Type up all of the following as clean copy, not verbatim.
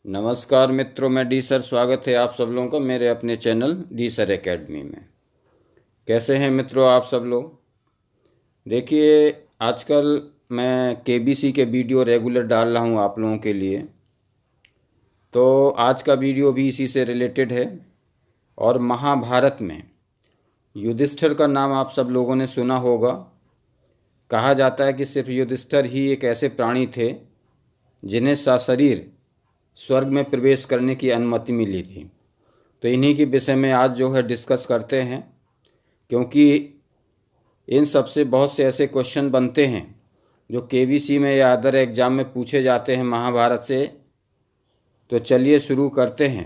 नमस्कार मित्रों, मैं डी सर। स्वागत है आप सब लोगों का मेरे अपने चैनल डी सर एकेडमी में। कैसे हैं मित्रों आप सब लोग? देखिए, आजकल मैं केबीसी के वीडियो रेगुलर डाल रहा हूं आप लोगों के लिए। तो आज का वीडियो भी इसी से रिलेटेड है। और महाभारत में युधिष्ठिर का नाम आप सब लोगों ने सुना होगा। कहा जाता है कि सिर्फ युधिष्ठिर ही एक ऐसे प्राणी थे जिन्हें सशरीर स्वर्ग में प्रवेश करने की अनुमति मिली थी। तो इन्हीं के विषय में आज जो है डिस्कस करते हैं, क्योंकि इन सब से बहुत से ऐसे क्वेश्चन बनते हैं जो केबीसी में या अदर एग्जाम में पूछे जाते हैं महाभारत से। तो चलिए शुरू करते हैं।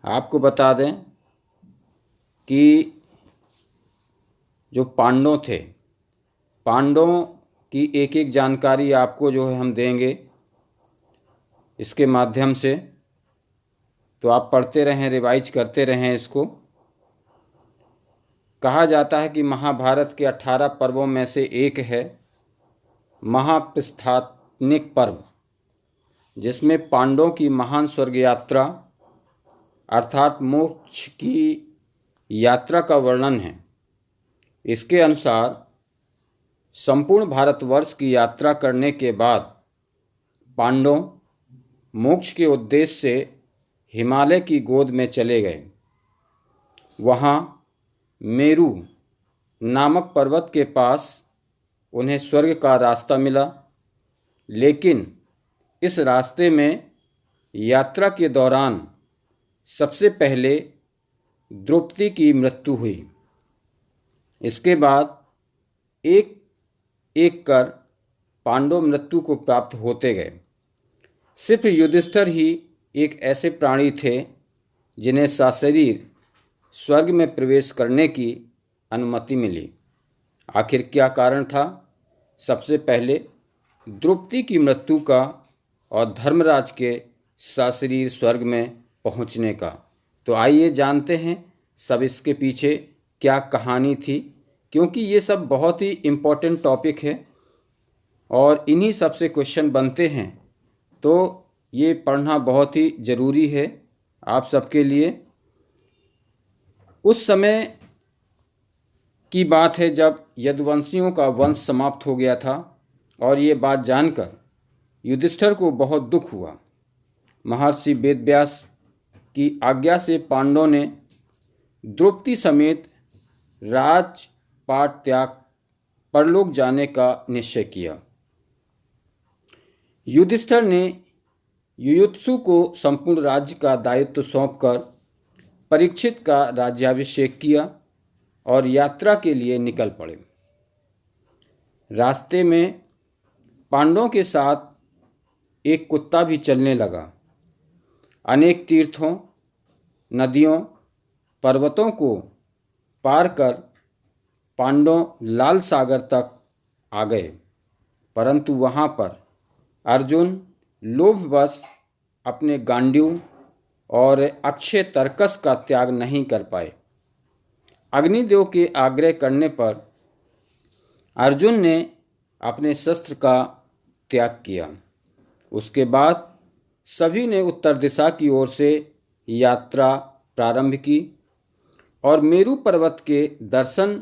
आपको बता दें कि जो पांडव थे, पांडवों की एक एक जानकारी आपको जो है हम देंगे इसके माध्यम से। तो आप पढ़ते रहें, रिवाइज करते रहें इसको। कहा जाता है कि महाभारत के 18 पर्वों में से एक है महाप्रस्थानिक पर्व, जिसमें पांडवों की महान स्वर्ग यात्रा अर्थात मोक्ष की यात्रा का वर्णन है। इसके अनुसार संपूर्ण भारतवर्ष की यात्रा करने के बाद पांडव मोक्ष के उद्देश्य से हिमालय की गोद में चले गए। वहाँ मेरु नामक पर्वत के पास उन्हें स्वर्ग का रास्ता मिला, लेकिन इस रास्ते में यात्रा के दौरान सबसे पहले द्रौपदी की मृत्यु हुई। इसके बाद एक एक कर पांडव मृत्यु को प्राप्त होते गए। सिर्फ युधिष्ठिर ही एक ऐसे प्राणी थे जिन्हें सशरीर स्वर्ग में प्रवेश करने की अनुमति मिली। आखिर क्या कारण था? सबसे पहले द्रौपदी की मृत्यु का और धर्मराज के सशरीर स्वर्ग में पहुंचने का। तो आइए जानते हैं सब इसके पीछे क्या कहानी थी, क्योंकि ये सब बहुत ही इम्पोर्टेंट टॉपिक है और इन्हीं सब से क्वेश्चन बनते हैं। तो ये पढ़ना बहुत ही ज़रूरी है आप सबके लिए। उस समय की बात है जब यदुवंशियों का वंश समाप्त हो गया था, और ये बात जानकर युधिष्ठिर को बहुत दुख हुआ। महर्षि वेदव्यास की आज्ञा से पांडवों ने द्रौपदी समेत राजपाट त्याग परलोक जाने का निश्चय किया। युधिष्ठिर ने युयुत्सु को संपूर्ण राज्य का दायित्व सौंपकर परीक्षित का राज्याभिषेक किया और यात्रा के लिए निकल पड़े। रास्ते में पांडवों के साथ एक कुत्ता भी चलने लगा। अनेक तीर्थों, नदियों, पर्वतों को पार कर पांडव लाल सागर तक आ गए, परंतु वहाँ पर अर्जुन लोभवश अपने गांडीव और अक्षय तर्कस का त्याग नहीं कर पाए। अग्निदेव के आग्रह करने पर अर्जुन ने अपने शस्त्र का त्याग किया। उसके बाद सभी ने उत्तर दिशा की ओर से यात्रा प्रारंभ की और मेरु पर्वत के दर्शन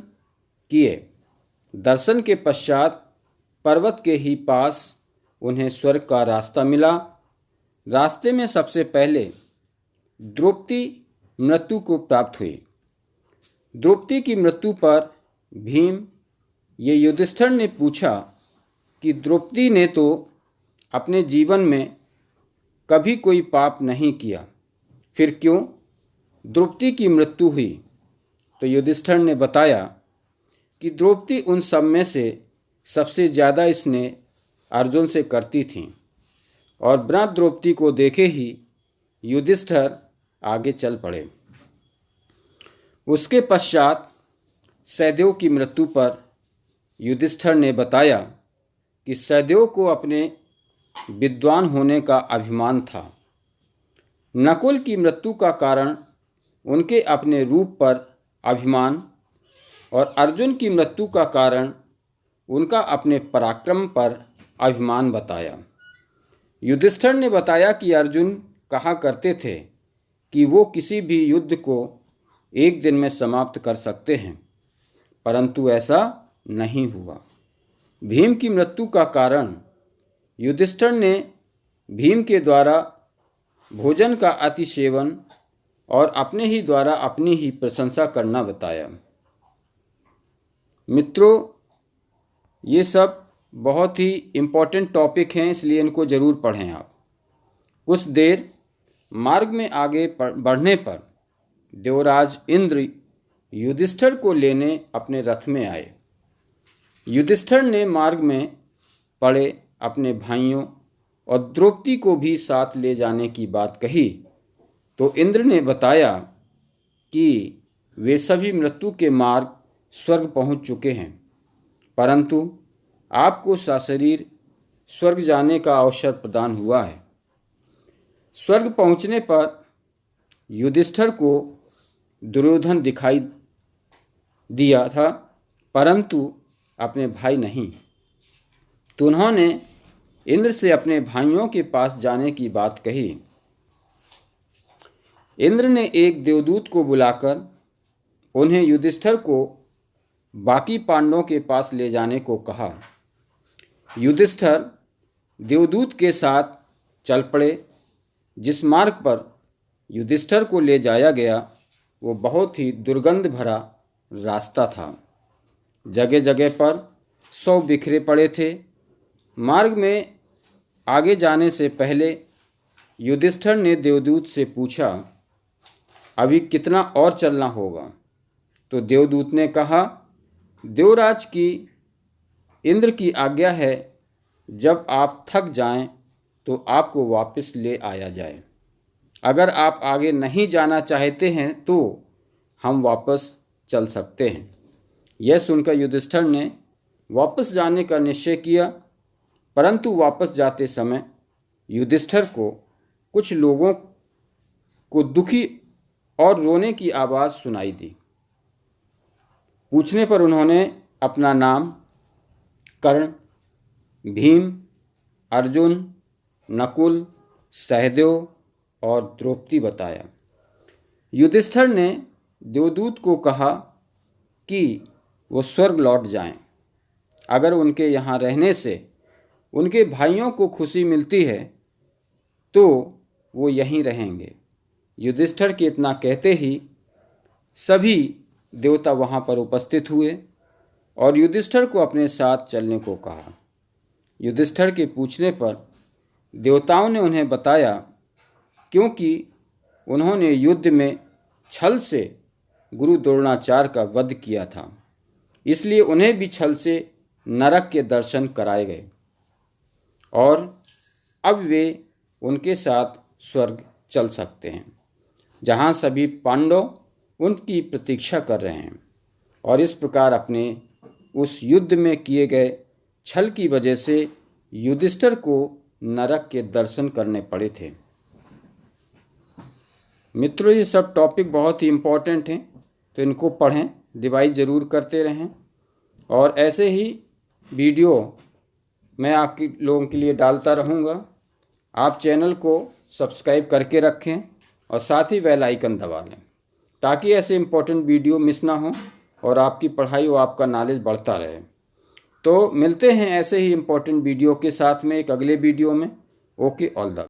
किए। दर्शन के पश्चात पर्वत के ही पास उन्हें स्वर्ग का रास्ता मिला। रास्ते में सबसे पहले द्रौपदी मृत्यु को प्राप्त हुई। द्रौपदी की मृत्यु पर भीम ये युधिष्ठिर ने पूछा कि द्रौपदी ने तो अपने जीवन में कभी कोई पाप नहीं किया, फिर क्यों द्रौपदी की मृत्यु हुई? तो युधिष्ठिर ने बताया कि द्रौपदी उन सब में से सबसे ज़्यादा स्नेह अर्जुन से करती थीं, और ब्रात द्रौपदी को देखे ही युधिष्ठिर आगे चल पड़े। उसके पश्चात सहदेव की मृत्यु पर युधिष्ठिर ने बताया कि सहदेव को अपने विद्वान होने का अभिमान था। नकुल की मृत्यु का कारण उनके अपने रूप पर अभिमान और अर्जुन की मृत्यु का कारण उनका अपने पराक्रम पर अभिमान बताया। युधिष्ठिर ने बताया कि अर्जुन कहा करते थे कि वो किसी भी युद्ध को एक दिन में समाप्त कर सकते हैं, परंतु ऐसा नहीं हुआ। भीम की मृत्यु का कारण युधिष्ठिर ने भीम के द्वारा भोजन का अति सेवन और अपने ही द्वारा अपनी ही प्रशंसा करना बताया। मित्रों, ये सब बहुत ही इम्पोर्टेंट टॉपिक हैं, इसलिए इनको ज़रूर पढ़ें आप। कुछ देर मार्ग में आगे बढ़ने पर देवराज इंद्र युधिष्ठिर को लेने अपने रथ में आए। युधिष्ठिर ने मार्ग में पड़े अपने भाइयों और द्रौपदी को भी साथ ले जाने की बात कही तो इंद्र ने बताया कि वे सभी मृत्यु के मार्ग स्वर्ग पहुंच चुके हैं, परंतु आपको सशरीर स्वर्ग जाने का अवसर प्रदान हुआ है। स्वर्ग पहुंचने पर युधिष्ठिर को दुर्योधन दिखाई दिया था, परंतु अपने भाई नहीं। तो उन्होंने इंद्र से अपने भाइयों के पास जाने की बात कही। इंद्र ने एक देवदूत को बुलाकर उन्हें युधिष्ठिर को बाकी पांडवों के पास ले जाने को कहा। युधिष्ठिर देवदूत के साथ चल पड़े। जिस मार्ग पर युधिष्ठिर को ले जाया गया वो बहुत ही दुर्गंध भरा रास्ता था। जगह जगह पर शव बिखरे पड़े थे। मार्ग में आगे जाने से पहले युधिष्ठिर ने देवदूत से पूछा, अभी कितना और चलना होगा? तो देवदूत ने कहा, देवराज की इंद्र की आज्ञा है, जब आप थक जाएं तो आपको वापस ले आया जाए। अगर आप आगे नहीं जाना चाहते हैं तो हम वापस चल सकते हैं। यह सुनकर युधिष्ठिर ने वापस जाने का निश्चय किया, परंतु वापस जाते समय युधिष्ठिर को कुछ लोगों को दुखी और रोने की आवाज़ सुनाई दी। पूछने पर उन्होंने अपना नाम, कर्ण, भीम, अर्जुन, नकुल, सहदेव और द्रौपदी बताया। युधिष्ठिर ने देवदूत को कहा कि वो स्वर्ग लौट जाएं। अगर उनके यहाँ रहने से उनके भाइयों को खुशी मिलती है तो वो यहीं रहेंगे। युधिष्ठिर के इतना कहते ही सभी देवता वहाँ पर उपस्थित हुए और युधिष्ठिर को अपने साथ चलने को कहा। युधिष्ठिर के पूछने पर देवताओं ने उन्हें बताया, क्योंकि उन्होंने युद्ध में छल से गुरु द्रोणाचार्य का वध किया था, इसलिए उन्हें भी छल से नरक के दर्शन कराए गए और अब वे उनके साथ स्वर्ग चल सकते हैं, जहां सभी पांडव उनकी प्रतीक्षा कर रहे हैं। और इस प्रकार अपने उस युद्ध में किए गए छल की वजह से युधिष्ठिर को नरक के दर्शन करने पड़े थे। मित्रों, ये सब टॉपिक बहुत ही इम्पोर्टेंट हैं, तो इनको पढ़ें, रिवाइज ज़रूर करते रहें और ऐसे ही वीडियो मैं आपके लोगों के लिए डालता रहूँगा। आप चैनल को सब्सक्राइब करके रखें और साथ ही बेल आइकन दबा लें, ताकि ऐसे इम्पोर्टेंट वीडियो मिस ना हो और आपकी पढ़ाई और आपका नॉलेज बढ़ता रहे। तो मिलते हैं ऐसे ही इम्पोर्टेंट वीडियो के साथ में एक अगले वीडियो में। Okay, all the